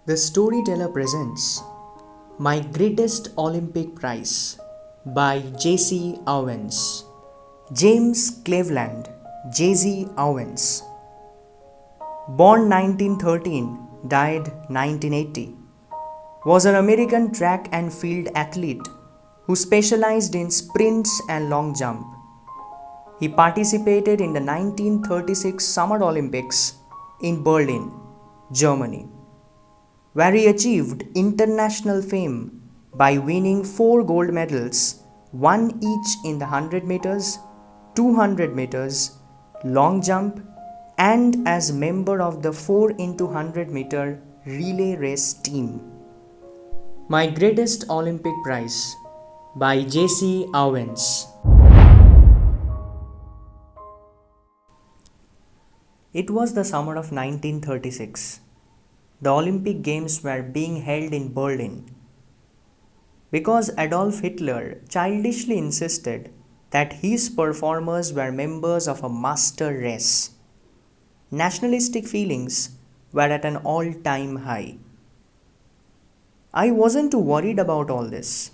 The Storyteller presents My Greatest Olympic Prize by J.C. Owens. James Cleveland J.C. Owens. Born 1913, died 1980. Was an American track and field athlete who specialized in sprints and long jump. He participated in the 1936 Summer Olympics in Berlin, Germany, where he achieved international fame by winning 4 gold medals, one each in the 100 meters, 200 meters, long jump, and as member of the 4 into 100-meter relay race team. My Greatest Olympic Prize by J.C. Owens. It was the summer of 1936. The Olympic Games were being held in Berlin because Adolf Hitler childishly insisted that his performers were members of a master race. Nationalistic feelings were at an all-time high. I wasn't too worried about all this.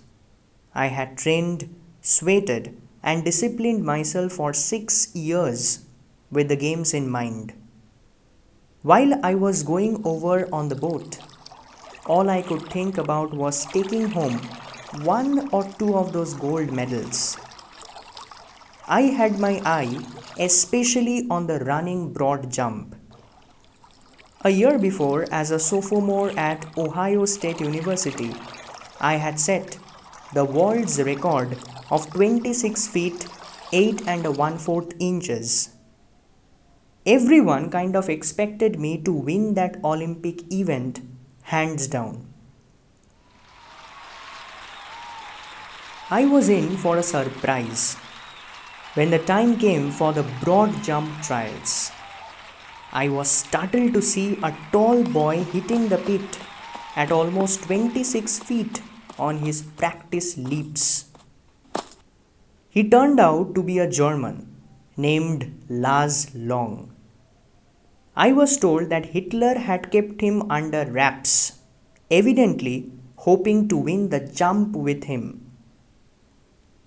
I had trained, sweated, and disciplined myself for 6 years with the games in mind. While I was going over on the boat, all I could think about was taking home 1 or 2 of those gold medals. I had my eye especially on the running broad jump. A year before, as a sophomore at Ohio State University, I had set the world's record of 26 feet 8 and 1/4 inches. Everyone kind of expected me to win that Olympic event hands down. I was in for a surprise when the time came for the broad jump trials. I was startled to see a tall boy hitting the pit at almost 26 feet on his practice leaps. He turned out to be a German named Lars Long. I was told that Hitler had kept him under wraps, evidently hoping to win the jump with him.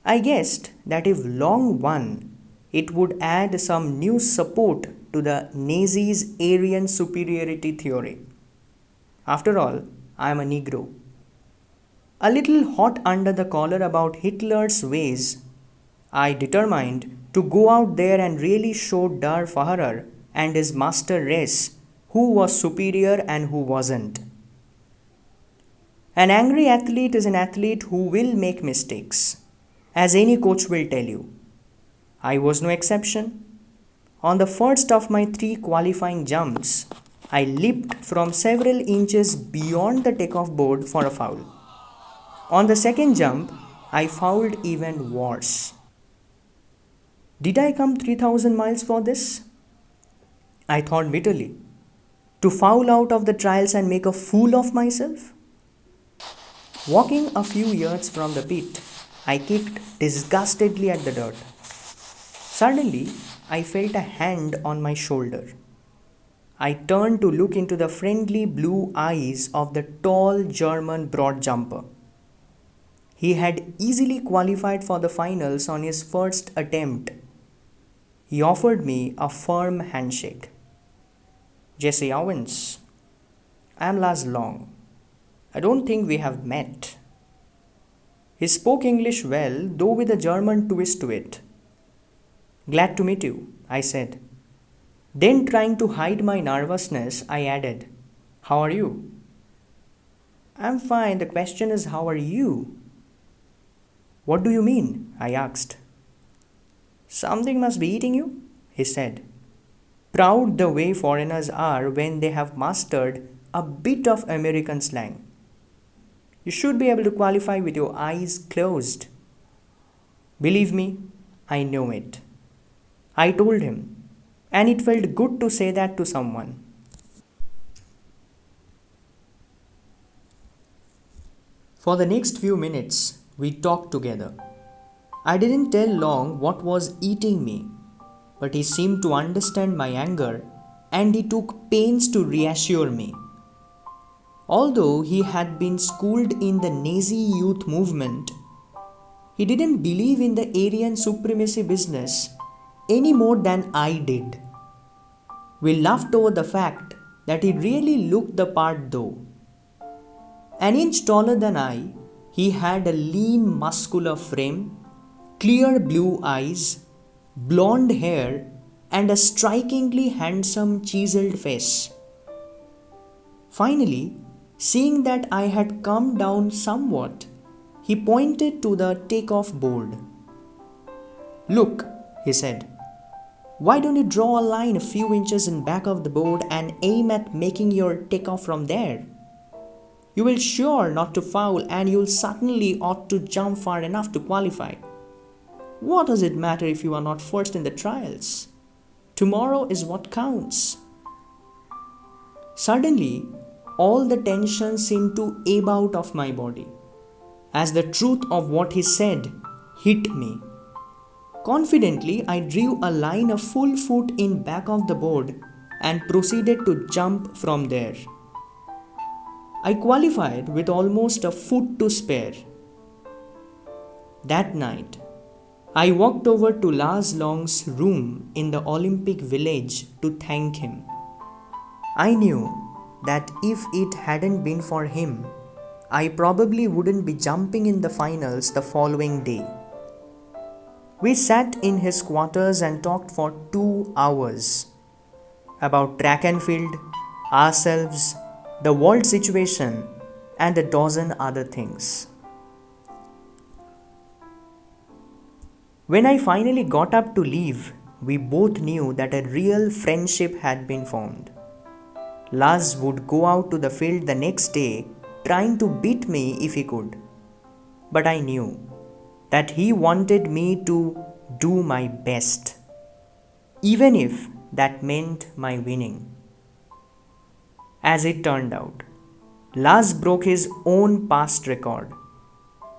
I guessed that if Long won, it would add some new support to the Nazis' Aryan superiority theory. After all, I am a Negro. A little hot under the collar about Hitler's ways, I determined to go out there and really show Der Führer and his master race who was superior and who wasn't. An angry athlete is an athlete who will make mistakes, as any coach will tell you. I was no exception. On the first of my 3 qualifying jumps, I leaped from several inches beyond the takeoff board for a foul. On the second jump, I fouled even worse. Did I come 3,000 miles for this? I thought bitterly. To foul out of the trials and make a fool of myself? Walking a few yards from the pit, I kicked disgustedly at the dirt. Suddenly, I felt a hand on my shoulder. I turned to look into the friendly blue eyes of the tall German broad jumper. He had easily qualified for the finals on his first attempt. He offered me a firm handshake. J.C. Owens, I am Lars Long. I don't think we have met. He spoke English well, though with a German twist to it. Glad to meet you, I said. Then, trying to hide my nervousness, I added, How are you? I'm fine. The question is, how are you? What do you mean? I asked. Something must be eating you, he said, proud the way foreigners are when they have mastered a bit of American slang. You should be able to qualify with your eyes closed. Believe me, I know it. I told him, and it felt good to say that to someone. For the next few minutes, we talked together. I didn't tell Long what was eating me, but he seemed to understand my anger and he took pains to reassure me. Although he had been schooled in the Nazi youth movement, he didn't believe in the Aryan supremacy business any more than I did. We laughed over the fact that he really looked the part though. An inch taller than I, he had a lean, muscular frame, clear blue eyes, blonde hair, and a strikingly handsome chiseled face. Finally, seeing that I had come down somewhat, he pointed to the takeoff board. "Look," he said, "why don't you draw a line a few inches in back of the board and aim at making your takeoff from there? You will sure not to foul and you'll certainly ought to jump far enough to qualify. What does it matter if you are not first in the trials? Tomorrow is what counts." Suddenly, all the tension seemed to ebb out of my body, as the truth of what he said hit me. Confidently, I drew a line a full foot in back of the board and proceeded to jump from there. I qualified with almost a foot to spare. That night, I walked over to Lars Long's room in the Olympic Village to thank him. I knew that if it hadn't been for him, I probably wouldn't be jumping in the finals the following day. We sat in his quarters and talked for 2 hours about track and field, ourselves, the world situation, and a dozen other things. When I finally got up to leave, we both knew that a real friendship had been formed. Lars would go out to the field the next day trying to beat me if he could. But I knew that he wanted me to do my best, even if that meant my winning. As it turned out, Lars broke his own past record.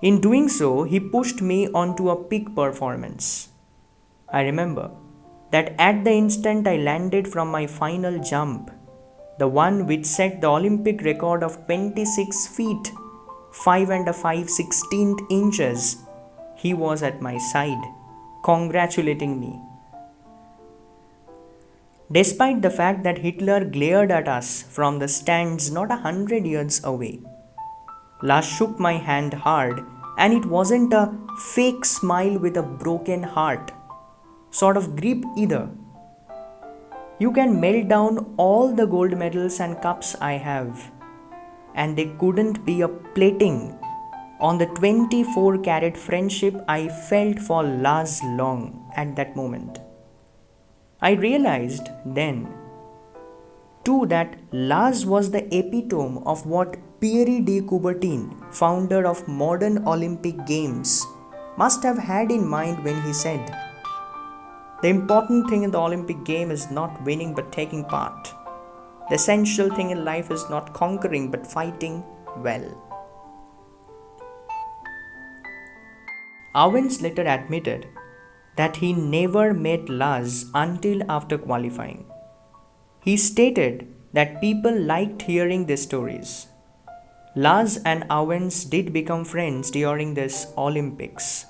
In doing so, he pushed me onto a peak performance. I remember that at the instant I landed from my final jump, the one which set the Olympic record of 26 feet, 5 and 5/16 inches, he was at my side, congratulating me. Despite the fact that Hitler glared at us from the stands not 100 yards away, Lars shook my hand hard, and it wasn't a fake smile with a broken heart sort of grip either. "You can melt down all the gold medals and cups I have, and they couldn't be a plating on the 24-carat friendship I felt for Lars Long at that moment." I realized then, too, that Lars was the epitome of what Pierre de Coubertin, founder of modern Olympic Games, must have had in mind when he said, "The important thing in the Olympic game is not winning but taking part. The essential thing in life is not conquering but fighting well." Owens later admitted that he never met Lars until after qualifying. He stated that people liked hearing these stories. Lars and Owens did become friends during this Olympics.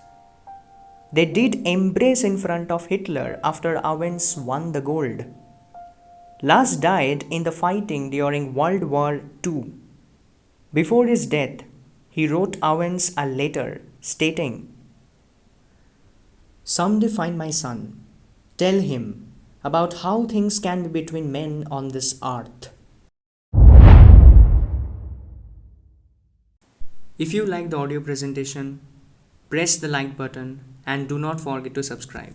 They did embrace in front of Hitler after Owens won the gold. Lars died in the fighting during World War II. Before his death, he wrote Owens a letter stating, "Someday find my son. Tell him about how things can be between men on this earth." If you like the audio presentation, press the like button and do not forget to subscribe.